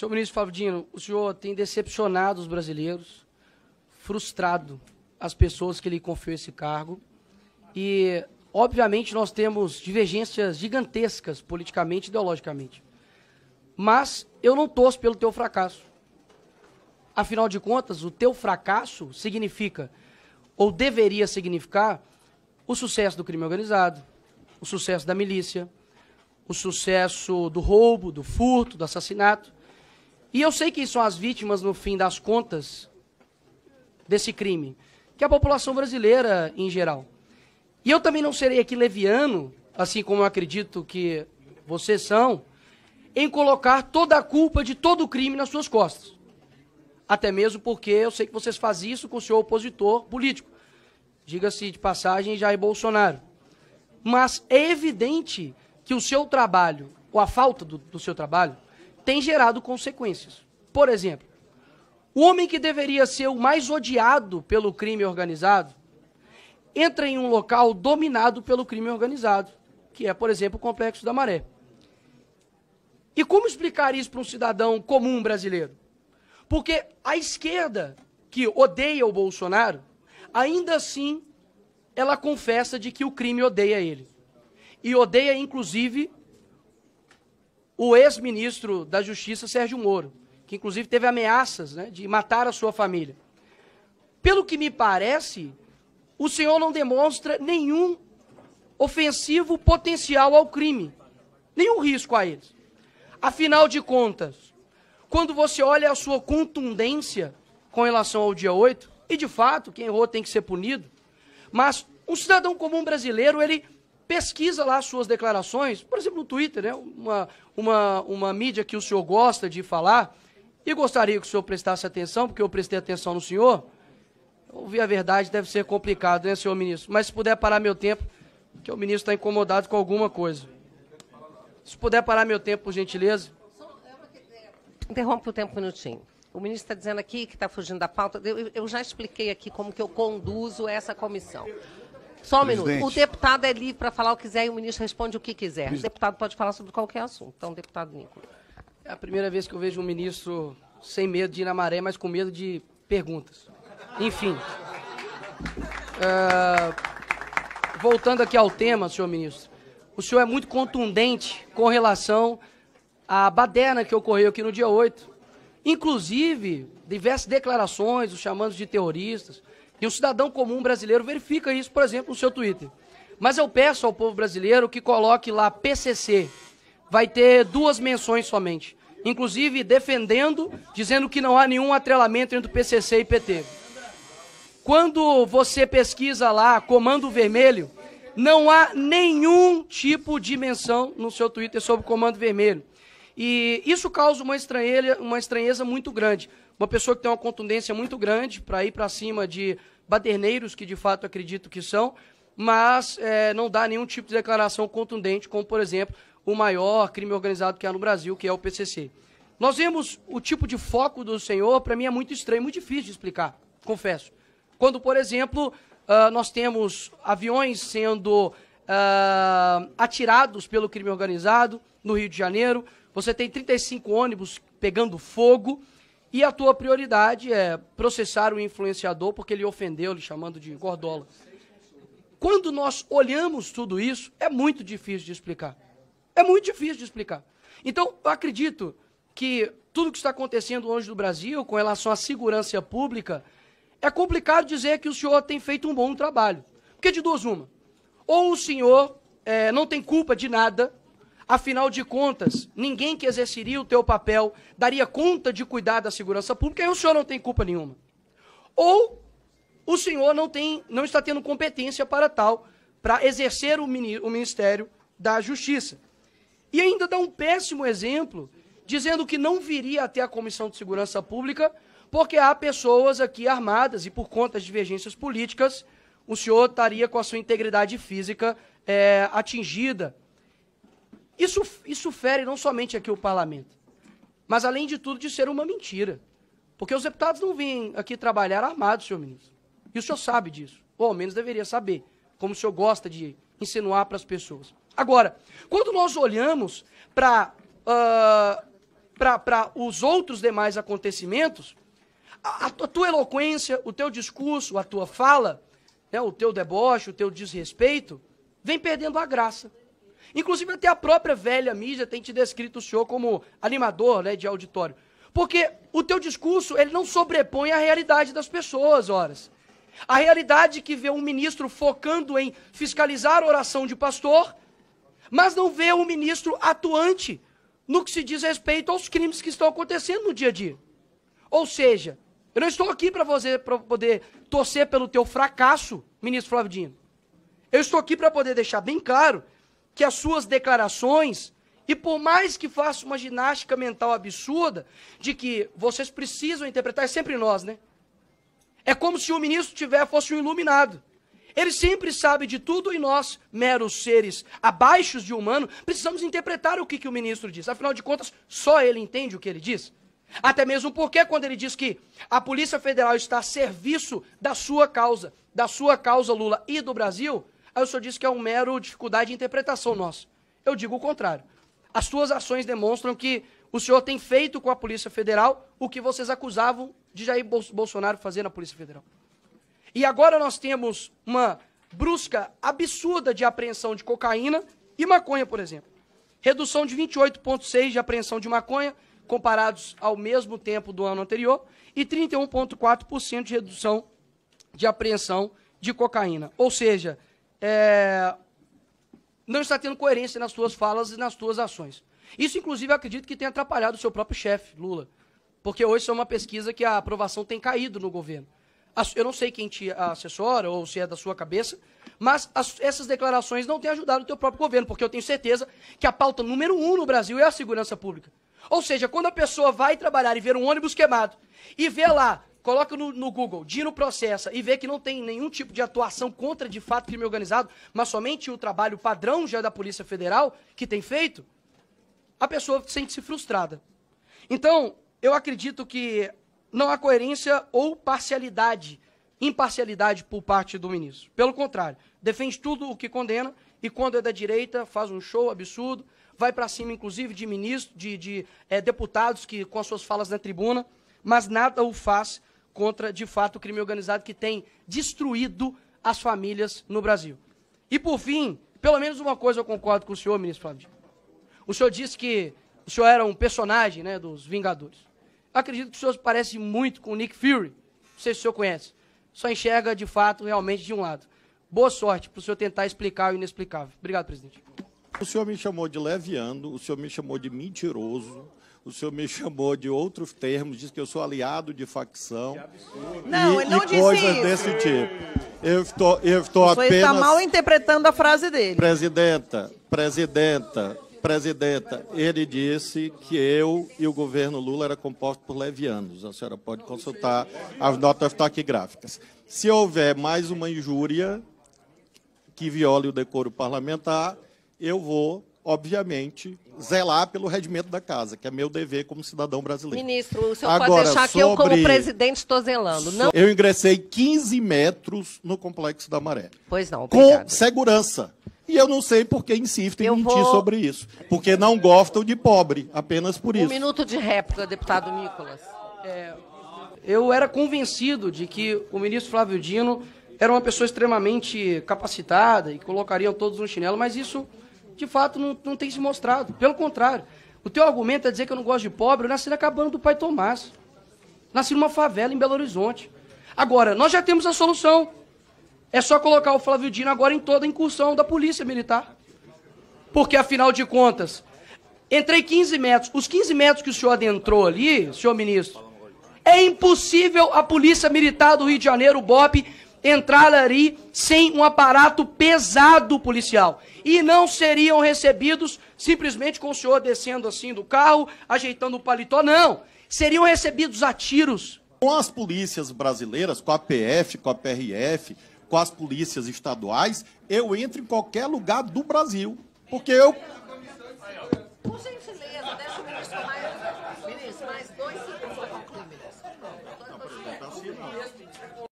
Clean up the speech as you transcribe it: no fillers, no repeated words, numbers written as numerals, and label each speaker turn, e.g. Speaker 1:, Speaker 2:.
Speaker 1: Senhor ministro Flávio Dino, o senhor tem decepcionado os brasileiros, frustrado as pessoas que lhe confiou esse cargo e, obviamente, nós temos divergências gigantescas politicamente e ideologicamente. Mas eu não torço pelo teu fracasso. Afinal de contas, o teu fracasso significa, ou deveria significar, o sucesso do crime organizado, o sucesso da milícia, o sucesso do roubo, do furto, do assassinato. E eu sei quem são as vítimas, no fim das contas, desse crime, que é a população brasileira em geral. E eu também não serei aqui leviano, assim como eu acredito que vocês são, em colocar toda a culpa de todo o crime nas suas costas. Até mesmo porque eu sei que vocês fazem isso com o seu opositor político. Diga-se de passagem, Jair Bolsonaro. Mas é evidente que o seu trabalho, ou a falta do seu trabalho, tem gerado consequências. Por exemplo, o homem que deveria ser o mais odiado pelo crime organizado entra em um local dominado pelo crime organizado, que é, por exemplo, o Complexo da Maré. E como explicar isso para um cidadão comum brasileiro? Porque a esquerda, que odeia o Bolsonaro, ainda assim, ela confessa de que o crime odeia ele. E odeia, inclusive, o ex-ministro da Justiça, Sérgio Moro, que inclusive teve ameaças, né, de matar a sua família. Pelo que me parece, o senhor não demonstra nenhum ofensivo potencial ao crime, nenhum risco a eles. Afinal de contas, quando você olha a sua contundência com relação ao dia 8, e de fato, quem errou tem que ser punido, mas um cidadão comum brasileiro, ele pesquisa lá as suas declarações, por exemplo, no Twitter, né, uma mídia que o senhor gosta de falar, e gostaria que o senhor prestasse atenção, porque eu prestei atenção no senhor. Ouvir a verdade deve ser complicado, né, senhor ministro? Mas se puder parar meu tempo, que o ministro está incomodado com alguma coisa. Se puder parar meu tempo, por gentileza.
Speaker 2: Interrompe o tempo um minutinho. O ministro está dizendo aqui que está fugindo da pauta. Eu já expliquei aqui como que eu conduzo essa comissão. Só um minuto. O deputado é livre para falar o que quiser e o ministro responde o que quiser. O deputado pode falar sobre qualquer assunto. Então, deputado Nicolas.
Speaker 1: É a primeira vez que eu vejo um ministro sem medo de ir na maré, mas com medo de perguntas. Enfim. Voltando aqui ao tema, senhor ministro. O senhor é muito contundente com relação à baderna que ocorreu aqui no dia 8. Inclusive, diversas declarações, os chamando de terroristas. E um cidadão comum brasileiro verifica isso, por exemplo, no seu Twitter. Mas eu peço ao povo brasileiro que coloque lá PCC. Vai ter 2 menções somente. Inclusive defendendo, dizendo que não há nenhum atrelamento entre o PCC e PT. Quando você pesquisa lá Comando Vermelho, não há nenhum tipo de menção no seu Twitter sobre o Comando Vermelho. E isso causa uma estranheza muito grande. Uma pessoa que tem uma contundência muito grande para ir para cima de baderneiros, que de fato acredito que são, mas não dá nenhum tipo de declaração contundente, como, por exemplo, o maior crime organizado que há no Brasil, que é o PCC. Nós vemos o tipo de foco do senhor, para mim é muito estranho, muito difícil de explicar, confesso. Quando, por exemplo, nós temos aviões sendo atirados pelo crime organizado no Rio de Janeiro, você tem 35 ônibus pegando fogo, e a tua prioridade é processar o influenciador porque ele ofendeu, lhe chamando de gordola. Quando nós olhamos tudo isso, é muito difícil de explicar. É muito difícil de explicar. Então, eu acredito que tudo que está acontecendo hoje no Brasil com relação à segurança pública, é complicado dizer que o senhor tem feito um bom trabalho. Porque de duas uma. Ou o senhor não tem culpa de nada, afinal de contas, ninguém que exerceria o teu papel daria conta de cuidar da segurança pública, e o senhor não tem culpa nenhuma. Ou o senhor não está tendo competência para tal, para exercer o Ministério da Justiça. E ainda dá um péssimo exemplo, dizendo que não viria até a Comissão de Segurança Pública, porque há pessoas aqui armadas e por conta de divergências políticas, o senhor estaria com a sua integridade física atingida. Isso fere não somente aqui o parlamento, mas além de tudo de ser uma mentira. Porque os deputados não vêm aqui trabalhar armados, senhor ministro. E o senhor sabe disso, ou ao menos deveria saber, como o senhor gosta de insinuar para as pessoas. Agora, quando nós olhamos para para os outros demais acontecimentos, a tua eloquência, o teu discurso, a tua fala, né, o teu deboche, o teu desrespeito, vem perdendo a graça. Inclusive até a própria velha mídia tem te descrito o senhor como animador, né, de auditório. Porque o teu discurso, ele não sobrepõe a realidade das pessoas, horas. A realidade que vê um ministro focando em fiscalizar a oração de pastor, mas não vê um ministro atuante no que se diz respeito aos crimes que estão acontecendo no dia a dia. Ou seja, eu não estou aqui para poder torcer pelo teu fracasso, ministro Flávio Dino. Eu estou aqui para poder deixar bem claro que as suas declarações, e por mais que faça uma ginástica mental absurda, de que vocês precisam interpretar, é sempre nós, né? É como se o ministro fosse um iluminado. Ele sempre sabe de tudo e nós, meros seres abaixo de humano, precisamos interpretar o que o ministro diz. Afinal de contas, só ele entende o que ele diz. Até mesmo porque quando ele diz que a Polícia Federal está a serviço da sua causa, Lula, e do Brasil, aí o senhor diz que é uma mero dificuldade de interpretação nossa. Eu digo o contrário. As suas ações demonstram que o senhor tem feito com a Polícia Federal o que vocês acusavam de Jair Bolsonaro fazer na Polícia Federal. E agora nós temos uma brusca absurda de apreensão de cocaína e maconha, por exemplo. Redução de 28,6% de apreensão de maconha, comparados ao mesmo tempo do ano anterior, e 31,4% de redução de apreensão de cocaína. Ou seja, não está tendo coerência nas suas falas e nas suas ações. Isso, inclusive, eu acredito que tem atrapalhado o seu próprio chefe, Lula. Porque hoje isso é uma pesquisa que a aprovação tem caído no governo. Eu não sei quem te assessora ou se é da sua cabeça, mas essas declarações não têm ajudado o teu próprio governo, porque eu tenho certeza que a pauta número 1 no Brasil é a segurança pública. Ou seja, quando a pessoa vai trabalhar e ver um ônibus queimado, e vê lá, coloca no Google, Dino processa, e vê que não tem nenhum tipo de atuação contra, de fato, crime organizado, mas somente o trabalho padrão já da Polícia Federal, que tem feito, a pessoa sente-se frustrada. Então, eu acredito que não há coerência ou imparcialidade por parte do ministro. Pelo contrário, defende tudo o que condena e quando é da direita faz um show absurdo, vai para cima inclusive de ministros, de deputados que com as suas falas na tribuna, mas nada o faz contra, de fato, o crime organizado que tem destruído as famílias no Brasil. E por fim, pelo menos uma coisa eu concordo com o senhor, ministro Flávio. O senhor disse que o senhor era um personagem, né, dos Vingadores. Acredito que o senhor parece muito com o Nick Fury. Não sei se o senhor conhece. Só enxerga, de fato, realmente de um lado. Boa sorte para o senhor tentar explicar o inexplicável. Obrigado, presidente.
Speaker 3: O senhor me chamou de leviano, o senhor me chamou de mentiroso, o senhor me chamou de outros termos, disse que eu sou aliado de facção.
Speaker 4: Não, ele não disse
Speaker 3: coisas
Speaker 4: isso.
Speaker 3: desse tipo. Eu estou
Speaker 4: O senhor
Speaker 3: apenas...
Speaker 4: está mal interpretando a frase dele.
Speaker 3: Presidenta, ele disse que eu e o governo Lula era composto por levianos. A senhora pode consultar as notas taquigráficas. Se houver mais uma injúria que viole o decoro parlamentar, eu vou, obviamente, zelar pelo regimento da casa, que é meu dever como cidadão brasileiro.
Speaker 2: Ministro, o senhor pode deixar que eu, como presidente, estou zelando. Não...
Speaker 3: Eu ingressei 15 metros no Complexo da Maré.
Speaker 2: Pois não, obrigada.
Speaker 3: Com segurança. E eu não sei por que insistem em mentir sobre isso. Porque não gostam de pobre, apenas por isso.
Speaker 2: Um minuto de réplica, deputado Nicolas.
Speaker 1: Eu era convencido de que o ministro Flávio Dino era uma pessoa extremamente capacitada e colocariam todos no chinelo, mas isso, de fato, não tem se mostrado. Pelo contrário, o teu argumento é dizer que eu não gosto de pobre. Eu nasci na cabana do pai Tomás. Nasci numa favela em Belo Horizonte. Agora, nós já temos a solução. É só colocar o Flávio Dino agora em toda a incursão da Polícia Militar. Porque, afinal de contas, entrei 15 metros. Os 15 metros que o senhor adentrou ali, senhor ministro, é impossível a Polícia Militar do Rio de Janeiro, o BOP, entrar ali sem um aparato pesado policial. E não seriam recebidos simplesmente com o senhor descendo assim do carro, ajeitando o paletó. Não. Seriam recebidos a tiros.
Speaker 3: Com as polícias brasileiras, com a PF, com a PRF, com as polícias estaduais, eu entro em qualquer lugar do Brasil. Porque eu...
Speaker 2: Por gentileza, deixa o ministro mais... Ministro, mais...